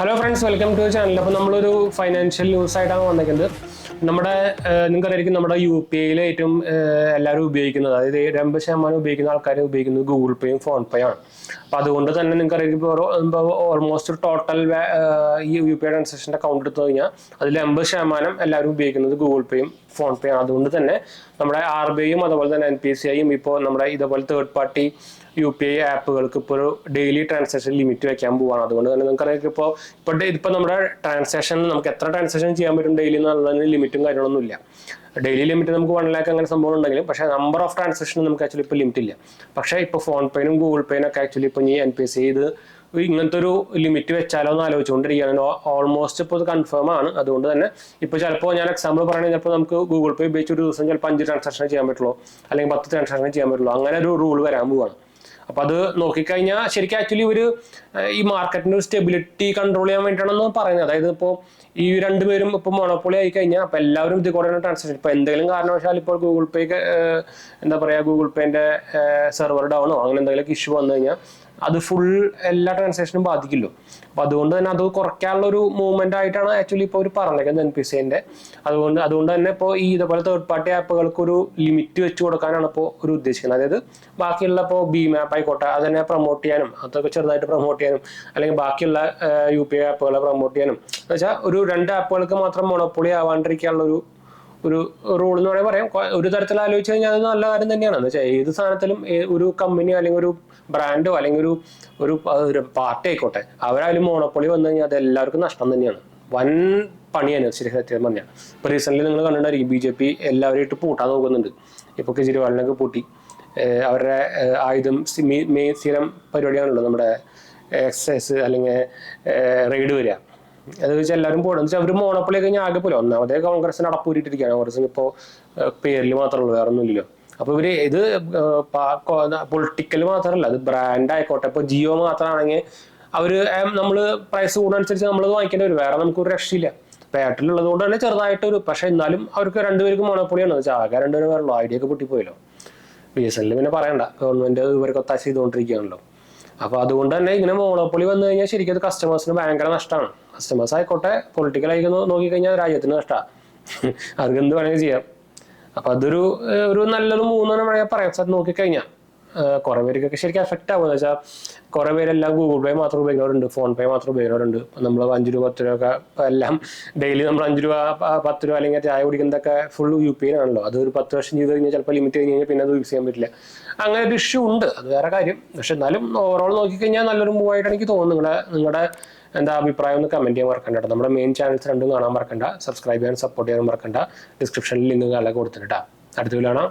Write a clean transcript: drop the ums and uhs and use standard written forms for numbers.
Hello friends, welcome to channel. അപ്പോൾ നമ്മളൊരു financial news ആയിട്ടാണ് വന്നിരിക്കുന്നത്. നിങ്ങൾക്കറിയായിരിക്കും നമ്മുടെ UPI ഏറ്റവും എല്ലാവരും ഉപയോഗിക്കുന്നത്, അതായത് 80% ഉപയോഗിക്കുന്ന ആൾക്കാർ ഉപയോഗിക്കുന്നത് ഗൂഗിൾ പേയും ഫോൺ പേ ആണ്. അപ്പോൾ അതുകൊണ്ട് തന്നെ നിങ്ങൾക്കറിയാം ഓൾമോസ്റ്റ് ടോട്ടൽ ഈ UPI ട്രാൻസാക്ഷൻ്റെ അക്കൗണ്ട് എടുത്തു കഴിഞ്ഞാൽ അതിൽ 80% എല്ലാവരും ഉപയോഗിക്കുന്നത് ഗൂഗിൾ പേയും ഫോൺ പേ ആണ്. അതുകൊണ്ട് തന്നെ നമ്മുടെ RBIയും അതുപോലെ തന്നെ NPCIയും ഇപ്പോൾ നമ്മുടെ ഇതേപോലെ തേർഡ് പാർട്ടി UPI ആപ്പുകൾക്ക് ഇപ്പോൾ ഒരു ഡെയിലി ട്രാൻസാക്ഷൻ ലിമിറ്റ് വെക്കാൻ പോവാണ്. അതുകൊണ്ട് തന്നെ നിങ്ങൾക്കറിയാം ഇപ്പോൾ നമ്മുടെ ട്രാൻസാക്ഷൻ നമുക്ക് എത്ര ട്രാൻസാക്ഷൻ ചെയ്യാൻ പറ്റും ഡെയിലി എന്നുള്ളതിന് ലിമിറ്റും കാര്യങ്ങളൊന്നും ഇല്ല. ഡെയിലി ലിമിറ്റ് നമുക്ക് 1 lakh അങ്ങനെ സംഭവം ഉണ്ടെങ്കിലും പക്ഷേ നമ്പർ ഓഫ് ട്രാൻസാക്ഷൻ നമുക്ക് ആക്ച്വലി ഇപ്പോൾ ലിമിറ്റ് ഇല്ല. പക്ഷേ ഇപ്പോൾ ഫോൺ പേനും ഗൂഗിൾ പേനൊക്കെ ആക്ച്വലി ഇപ്പോൾ ഈ NPCI ഇത് ഇങ്ങനത്തെ ഒരു ലിമിറ്റ് വെച്ചാലോ എന്ന് ആലോചിച്ചുകൊണ്ടിരിക്കുകയാണ്. ഓൾമോസ്റ്റ് ഇപ്പോൾ ഇത് കൺഫേം ആണ്. അതുകൊണ്ട് തന്നെ ഇപ്പോൾ ചിലപ്പോൾ ഞാൻ എക്സാമ്പിൾ പറയുകയാണെങ്കിൽ ചിലപ്പോൾ നമുക്ക് ഗൂഗിൾ പേ ഉപയോഗിച്ച് ഒരു ദിവസം ചിലപ്പോൾ 5 ട്രാൻസാക്ഷൻ ചെയ്യാൻ പറ്റുള്ളൂ, അല്ലെങ്കിൽ 10 ട്രാൻസാക്ഷൻ ചെയ്യാൻ പറ്റുള്ളൂ. അങ്ങനെ ഒരു റൂൾ വരാൻ പോവുകയാണ്. അപ്പോൾ അത് നോക്കിക്കഴിഞ്ഞാൽ ശരിക്കും ആക്ച്വലി ഈ മാർക്കറ്റിൻ്റെ ഒരു സ്റ്റെബിലിറ്റി കൺട്രോൾ ചെയ്യാൻ വേണ്ടിയിട്ടാണെന്ന് പറയുന്നത്. അതായത് ഇപ്പോൾ ഈ രണ്ടുപേരും ഇപ്പോൾ മോണോപ്പൊളി ആയി കഴിഞ്ഞാൽ അപ്പോൾ എല്ലാവരും ഇത് കൂടെ ട്രാൻസാക്ഷൻ ഇപ്പോൾ എന്തെങ്കിലും കാരണവശാൽ ഇപ്പോൾ ഗൂഗിൾ പേ ഗൂഗിൾ പേൻ്റെ സെർവർ ഡൗണോ അങ്ങനെ എന്തെങ്കിലും ഇഷ്യൂ വന്നു കഴിഞ്ഞാൽ അത് ഫുൾ എല്ലാ ട്രാൻസാക്ഷനും ബാധിക്കില്ലോ. അപ്പോൾ അതുകൊണ്ട് തന്നെ അത് കുറയ്ക്കാനുള്ള ഒരു മൂവ്മെന്റ് ആയിട്ടാണ് ആക്ച്വലി ഇപ്പോൾ അവർ പറഞ്ഞേക്കുന്നത് NPCIൻ്റെ. അതുകൊണ്ട് തന്നെ ഇപ്പോൾ ഈ ഇതേപോലെ തേർഡ് പാർട്ടി ആപ്പുകൾക്ക് ഒരു ലിമിറ്റ് വെച്ച് കൊടുക്കാനാണ് ഇപ്പോൾ ഒരു ഉദ്ദേശിക്കുന്നത്. അതായത് ബാക്കിയുള്ള ഇപ്പോൾ ഭീം ആപ്പ് ആയിക്കോട്ടെ അതിനെ പ്രൊമോട്ട് ചെയ്യാനും അതൊക്കെ ചെറുതായിട്ട് പ്രൊമോട്ട് ചെയ്യാനും അല്ലെങ്കിൽ ബാക്കിയുള്ള UPI ആപ്പുകളെ പ്രൊമോട്ട് ചെയ്യാനും എന്ന് വെച്ചാൽ ഒരു 2 ആപ്പുകൾക്ക് മാത്രം മൊണോപ്പൊളി ആവാണ്ടിരിക്കാനുള്ള ഒരു റൂൾ എന്ന് വേണമെങ്കിൽ പറയാം. ഒരു തരത്തിൽ ആലോചിച്ച് കഴിഞ്ഞാൽ അത് നല്ല കാര്യം തന്നെയാണ്. എന്ന് വെച്ചാൽ ഏത് സാധനത്തിലും ഒരു കമ്പനി അല്ലെങ്കിൽ ഒരു ബ്രാൻഡോ അല്ലെങ്കിൽ ഒരു പാർട്ടി ആയിക്കോട്ടെ അവരായാലും മോണോപ്പൊളി വന്നു കഴിഞ്ഞാൽ അത് എല്ലാവർക്കും നഷ്ടം തന്നെയാണ്, വൻ പണിയാണ് ശരി സത്യം തന്നെയാണ്. ഇപ്പോൾ റീസെൻ്റ്ലി നിങ്ങൾ കണ്ടിട്ടുണ്ടായിരിക്കും BJP എല്ലാവരും ഇട്ട് പൂട്ടാൻ നോക്കുന്നുണ്ട്. ഇപ്പോൾ കെജ്രിവാളിനൊക്കെ പൂട്ടി അവരുടെ ആയുധം സ്ഥിരം പരിപാടിയാണല്ലോ നമ്മുടെ എക്സൈസ് അല്ലെങ്കിൽ റെയ്ഡ് വരിക. അത് വെച്ചാൽ എല്ലാവരും പോകണം. എന്ന് വെച്ചാൽ അവർ മോണോപ്പൊളി കഴിഞ്ഞാൽ ആകെ പോലെ ഒന്നാമതേ കോൺഗ്രസിന് അടപ്പൂരിട്ടിരിക്കുകയാണ്. കോൺഗ്രസിന് ഇപ്പോൾ പേരിൽ മാത്രമുള്ളൂ, വേറെ ഒന്നുമില്ലല്ലോ. അപ്പോൾ ഇത് പൊളിറ്റിക്കൽ മാത്രമല്ല, അത് ബ്രാൻഡ് ആയിക്കോട്ടെ. ഇപ്പോൾ ജിയോ മാത്രമാണെങ്കിൽ നമ്മൾ പ്രൈസ് കൂടുന്നതനുസരിച്ച് നമ്മളത് വാങ്ങിക്കേണ്ടി വരും, വേറെ നമുക്കൊരു രക്ഷയില്ല. ഇപ്പോൾ എയർടെൽ ഉള്ളത് കൊണ്ട് തന്നെ ചെറുതായിട്ടൊരു പക്ഷേ എന്നാലും അവർക്ക് രണ്ടുപേർക്കും മോണോപ്പൊളിയാണ്. വെച്ചാൽ ആകെ 2 പേരും വേറുള്ളൂ, ഐഡിയ ഒക്കെ പൊട്ടിപ്പോയല്ലോ. BSNL പിന്നെ പറയണ്ട, ഗവൺമെന്റ് ഇവർക്ക് ഒത്താശ ചെയ്തുകൊണ്ടിരിക്കുകയാണല്ലോ. അപ്പോൾ അതുകൊണ്ട് തന്നെ ഇങ്ങനെ മോണോപ്പൊളി വന്നു കഴിഞ്ഞാൽ ശരിക്കും അത് കസ്റ്റമേഴ്സിന് ഭയങ്കര നഷ്ടമാണ്. കസ്റ്റമേഴ്സ് ആയിക്കോട്ടെ പൊളിറ്റിക്കലായി നോക്കിക്കഴിഞ്ഞാൽ രാജ്യത്തിന് നഷ്ടമാണ്, അവർക്ക് എന്ത് വേണമെങ്കിൽ ചെയ്യാം. അപ്പോൾ ഒരു നല്ലൊരു 3 വേണമെങ്കിൽ പറയാം. സാർ നോക്കിക്കഴിഞ്ഞാൽ കുറേ പേർക്കൊക്കെ ശരിക്കും എഫക്റ്റ് ആകുമെന്ന് വെച്ചാൽ കുറേ പേരെല്ലാം ഗൂഗിൾ പേ മാത്രം ഉപയോഗിക്കുന്നവരുണ്ട്, ഫോൺ പേ മാത്രം ഉപയോഗിക്കുന്നവരുണ്ട്. നമ്മൾ 5 രൂപ 10 രൂപ ഒക്കെ എല്ലാം ഡെയിലി നമ്മൾ 5 രൂപ 10 രൂപ അല്ലെങ്കിൽ ചായ കുടിക്കുന്നതൊക്കെ ഫുൾ UPI ആണല്ലോ. അത് ഒരു 10 വർഷം ചെയ്ത് കഴിഞ്ഞാൽ ചിലപ്പോൾ ലിമിറ്റ് കഴിഞ്ഞ് കഴിഞ്ഞാൽ പിന്നെ അത് യൂസ് ചെയ്യാൻ പറ്റില്ല. അങ്ങനെ ഒരു ഇഷ്യൂ ഉണ്ട്, അത് വേറെ കാര്യം. പക്ഷെ എന്നാലും ഓവറോൾ നോക്കിക്കഴിഞ്ഞാൽ നല്ലൊരു മൂവ് ആയിട്ടാണ് എനിക്ക് തോന്നുന്നത്. നിങ്ങളുടെ അഭിപ്രായം ഒന്ന് കമന്റ് ചെയ്യാൻ മറക്കണ്ട. നമ്മുടെ മെയിൻ ചാനൽസ് രണ്ടും കാണാൻ മറക്കണ്ട, സബ്സ്ക്രൈബ് ചെയ്യാൻ സപ്പോർട്ട് ചെയ്യാൻ മറക്കണ്ട. ഡിസ്ക്രിപ്ഷനിൽ ലിങ്ക് കൊടുത്തിട്ടാ. അടുത്ത വീഡിയോ കാണാം.